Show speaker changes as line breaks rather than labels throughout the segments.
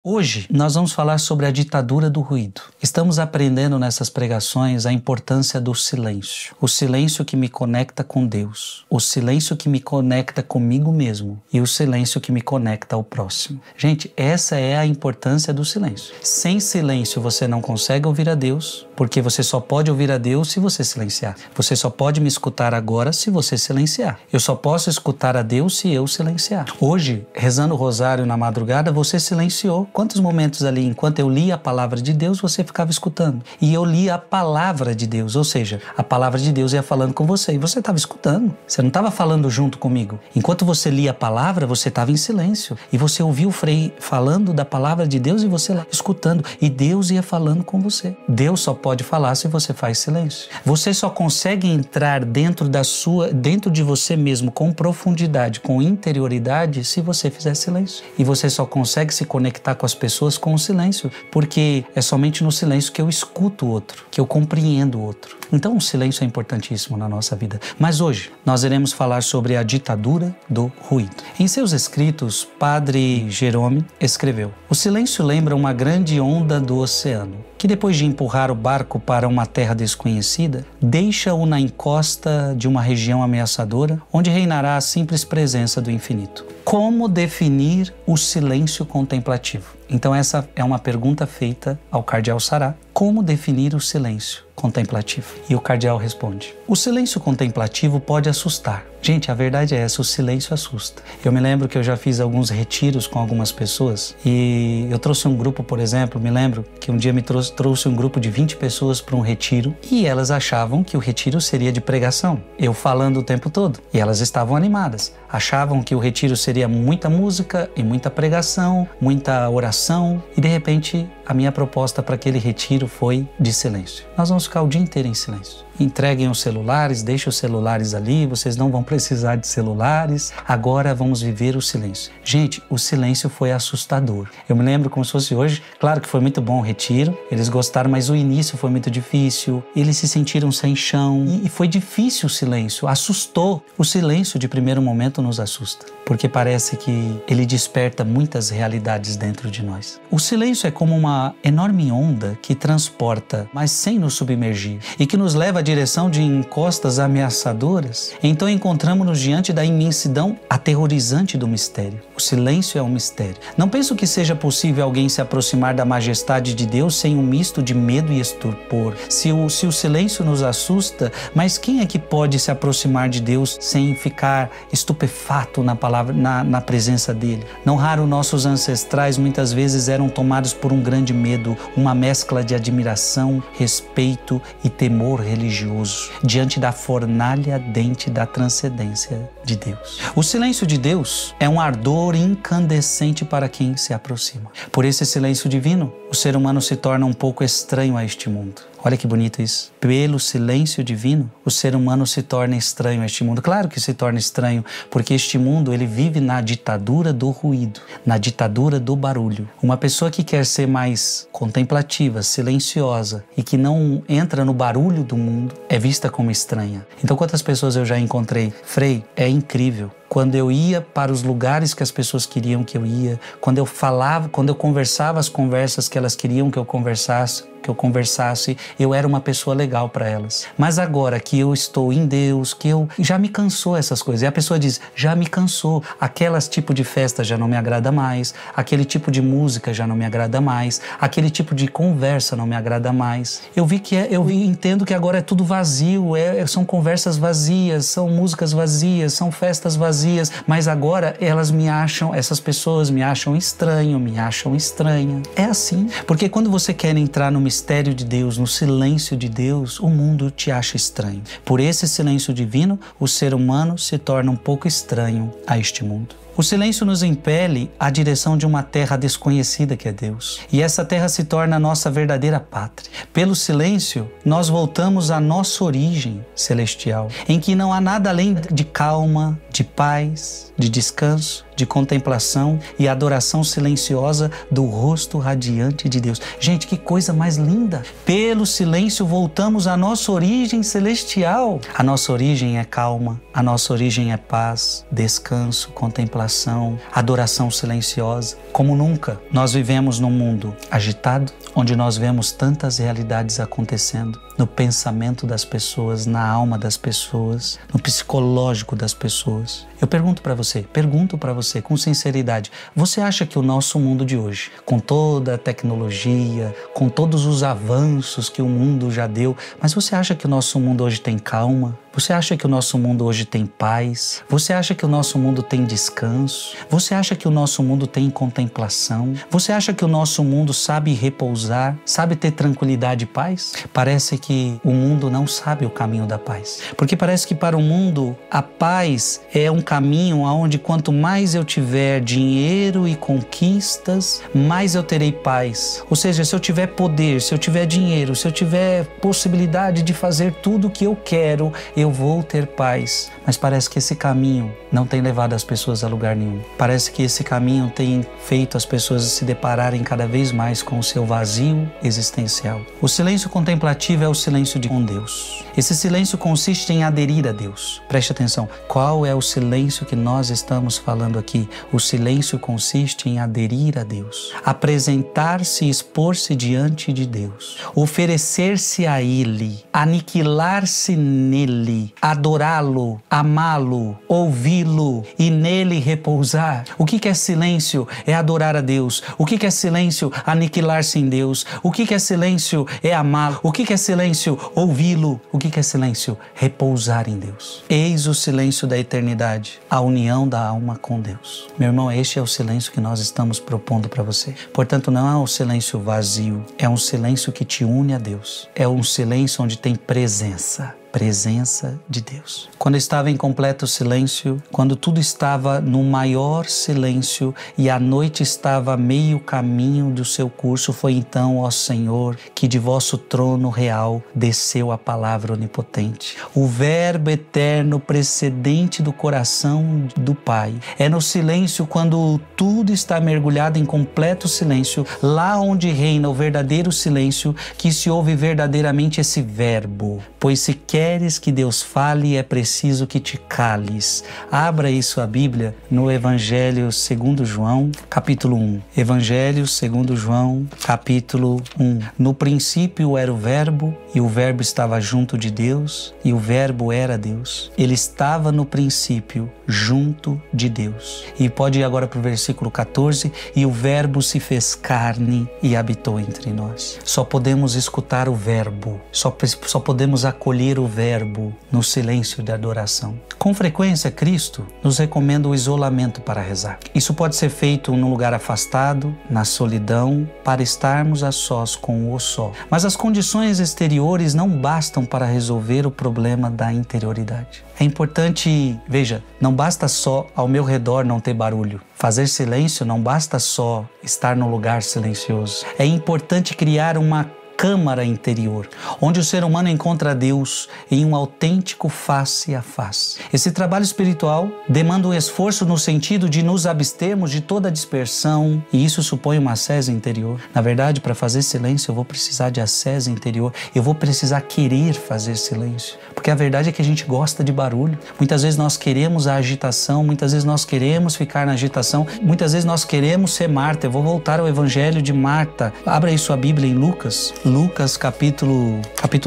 Hoje nós vamos falar sobre a ditadura do ruído. Estamos aprendendo nessas pregações a importância do silêncio. O silêncio que me conecta com Deus, o silêncio que me conecta comigo mesmo e o silêncio que me conecta ao próximo. Gente, essa é a importância do silêncio. Sem silêncio você não consegue ouvir a Deus, porque você só pode ouvir a Deus se você silenciar. Você só pode me escutar agora se você silenciar. Eu só posso escutar a Deus se eu silenciar. Hoje, rezando o rosário na madrugada, você silenciou. Quantos momentos ali, enquanto eu li a palavra de Deus, você ficava escutando? E eu li a palavra de Deus, ou seja, a palavra de Deus ia falando com você e você estava escutando. Você não estava falando junto comigo. Enquanto você lia a palavra, você estava em silêncio. E você ouviu o frei falando da palavra de Deus e você lá escutando. E Deus ia falando com você. Deus só pode falar se você faz silêncio. Você só consegue entrar dentro de você mesmo com profundidade, com interioridade, se você fizer silêncio. E você só consegue se conectar com as pessoas com o silêncio, porque é somente no silêncio que eu escuto o outro, que eu compreendo o outro. Então o silêncio é importantíssimo na nossa vida. Mas hoje nós iremos falar sobre a ditadura do ruído. Em seus escritos, Padre Jerome escreveu: o silêncio lembra uma grande onda do oceano, que depois de empurrar o barco para uma terra desconhecida, deixa-o na encosta de uma região ameaçadora, onde reinará a simples presença do infinito. Como definir o silêncio contemplativo? Então essa é uma pergunta feita ao cardeal Sará. Como definir o silêncio contemplativo? E o cardeal responde: o silêncio contemplativo pode assustar. Gente, a verdade é essa, o silêncio assusta. Eu me lembro que eu já fiz alguns retiros com algumas pessoas e eu trouxe um grupo, por exemplo, me lembro que um dia me trouxe um grupo de 20 pessoas para um retiro e elas achavam que o retiro seria de pregação, eu falando o tempo todo. E elas estavam animadas, achavam que o retiro seria muita música e muita pregação, muita oração e de repente a minha proposta para aquele retiro foi de silêncio. Nós vamos ficar o dia inteiro em silêncio. Entreguem os celulares, deixem os celulares ali, vocês não vão precisar de celulares, agora vamos viver o silêncio. Gente, o silêncio foi assustador. Eu me lembro como se fosse hoje, claro que foi muito bom o retiro, eles gostaram, mas o início foi muito difícil, eles se sentiram sem chão e foi difícil o silêncio, assustou. O silêncio de primeiro momento nos assusta, porque parece que ele desperta muitas realidades dentro de nós. O silêncio é como uma enorme onda que transporta, mas sem nos submergir, e que nos leva à direção de encostas ameaçadoras. Então encontramos-nos diante da imensidão aterrorizante do mistério. O silêncio é um mistério. Não penso que seja possível alguém se aproximar da majestade de Deus sem um misto de medo e estupor. Se o silêncio nos assusta, mas quem é que pode se aproximar de Deus sem ficar estupefato na palavra, na presença dele? Não raro nossos ancestrais muitas vezes eram tomados por um grande medo, uma mescla de admiração, respeito e temor religioso diante da fornalha ardente da transcendência de Deus. O silêncio de Deus é um ardor incandescente para quem se aproxima. Por esse silêncio divino, o ser humano se torna um pouco estranho a este mundo. Olha que bonito isso. Pelo silêncio divino, o ser humano se torna estranho a este mundo. Claro que se torna estranho, porque este mundo ele vive na ditadura do ruído, na ditadura do barulho. Uma pessoa que quer ser mais contemplativa, silenciosa e que não entra no barulho do mundo é vista como estranha. Então quantas pessoas eu já encontrei? Frei, é incrível. Quando eu ia para os lugares que as pessoas queriam que eu ia, quando eu falava, quando eu conversava as conversas que elas queriam que eu conversasse, eu era uma pessoa legal para elas. Mas agora que eu estou em Deus, que eu já me cansou essas coisas. E a pessoa diz, já me cansou. Aquelas tipo de festa já não me agrada mais, aquele tipo de música já não me agrada mais, aquele tipo de conversa não me agrada mais. Eu entendo que agora é tudo vazio, são conversas vazias, são músicas vazias, são festas vazias, mas agora essas pessoas me acham estranho, me acham estranha. É assim, porque quando você quer entrar no mistério de Deus, no silêncio de Deus, o mundo te acha estranho. Por esse silêncio divino, o ser humano se torna um pouco estranho a este mundo. O silêncio nos impele à direção de uma terra desconhecida que é Deus. E essa terra se torna a nossa verdadeira pátria. Pelo silêncio, nós voltamos à nossa origem celestial, em que não há nada além de calma, de paz, de descanso, de contemplação e adoração silenciosa do rosto radiante de Deus. Gente, que coisa mais linda! Pelo silêncio voltamos à nossa origem celestial. A nossa origem é calma, a nossa origem é paz, descanso, contemplação, adoração silenciosa. Como nunca, nós vivemos num mundo agitado, onde nós vemos tantas realidades acontecendo no pensamento das pessoas, na alma das pessoas, no psicológico das pessoas. Eu pergunto para você com sinceridade, você acha que o nosso mundo de hoje, com toda a tecnologia, com todos os avanços que o mundo já deu, mas você acha que o nosso mundo hoje tem calma? Você acha que o nosso mundo hoje tem paz? Você acha que o nosso mundo tem descanso? Você acha que o nosso mundo tem contemplação? Você acha que o nosso mundo sabe repousar? Sabe ter tranquilidade e paz? Parece que o mundo não sabe o caminho da paz. Porque parece que para o mundo a paz é um caminho onde quanto mais eu tiver dinheiro e conquistas, mais eu terei paz. Ou seja, se eu tiver poder, se eu tiver dinheiro, se eu tiver possibilidade de fazer tudo o que eu quero, eu vou ter paz. Mas parece que esse caminho não tem levado as pessoas a lugar nenhum. Parece que esse caminho tem feito as pessoas se depararem cada vez mais com o seu vazio existencial. O silêncio contemplativo é o silêncio com Deus. Esse silêncio consiste em aderir a Deus. Preste atenção. Qual é o silêncio que nós estamos falando aqui? O silêncio consiste em aderir a Deus. Apresentar-se e expor-se diante de Deus. Oferecer-se a Ele. Aniquilar-se nele. Adorá-lo. Amá-lo. Ouvi-lo. E nele repousar. O que é silêncio? É adorar a Deus. O que é silêncio? Aniquilar-se em Deus. O que é silêncio? É amá-lo. O que é silêncio? Ouvi-lo. O que é silêncio? Repousar em Deus. Eis o silêncio da eternidade, a união da alma com Deus. Meu irmão, este é o silêncio que nós estamos propondo para você. Portanto, não é um silêncio vazio, é um silêncio que te une a Deus. É um silêncio onde tem presença de Deus. Quando estava em completo silêncio, quando tudo estava no maior silêncio e a noite estava a meio caminho do seu curso, foi então, ó Senhor, que de vosso trono real desceu a palavra onipotente. O Verbo eterno precedente do coração do Pai. É no silêncio, quando tudo está mergulhado em completo silêncio, lá onde reina o verdadeiro silêncio, que se ouve verdadeiramente esse verbo. Pois se queres que Deus fale, é preciso que te cales. Abra aí sua Bíblia no Evangelho segundo João, capítulo 1. Evangelho segundo João, capítulo 1. No princípio era o Verbo, e o Verbo estava junto de Deus, e o Verbo era Deus. Ele estava no princípio junto de Deus. E pode ir agora para o versículo 14. E o Verbo se fez carne e habitou entre nós. Só podemos escutar o Verbo, só podemos acolher o Verbo no silêncio da adoração. Com frequência, Cristo nos recomenda o isolamento para rezar. Isso pode ser feito num lugar afastado, na solidão, para estarmos a sós com o só. Mas as condições exteriores não bastam para resolver o problema da interioridade. É importante, veja, não basta só ao meu redor não ter barulho. Fazer silêncio não basta só estar num lugar silencioso. É importante criar uma câmara interior, onde o ser humano encontra Deus em um autêntico face a face. Esse trabalho espiritual demanda um esforço no sentido de nos abstermos de toda dispersão, e isso supõe uma ascese interior. Na verdade, para fazer silêncio, eu vou precisar de ascese interior, eu vou precisar querer fazer silêncio, porque a verdade é que a gente gosta de barulho. Muitas vezes nós queremos a agitação, muitas vezes nós queremos ficar na agitação, muitas vezes nós queremos ser Marta. Eu vou voltar ao Evangelho de Marta. Abra aí sua Bíblia em Lucas capítulo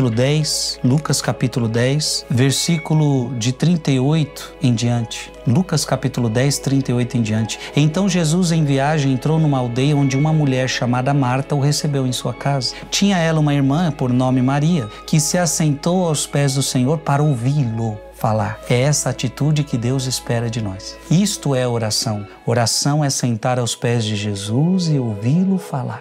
10, Lucas capítulo 10, versículo de 38 em diante. Lucas capítulo 10, 38 em diante. Então Jesus, em viagem, entrou numa aldeia onde uma mulher chamada Marta o recebeu em sua casa. Tinha ela uma irmã, por nome Maria, que se assentou aos pés do Senhor para ouvi-lo falar. É essa atitude que Deus espera de nós. Isto é oração. Oração é sentar aos pés de Jesus e ouvi-lo falar.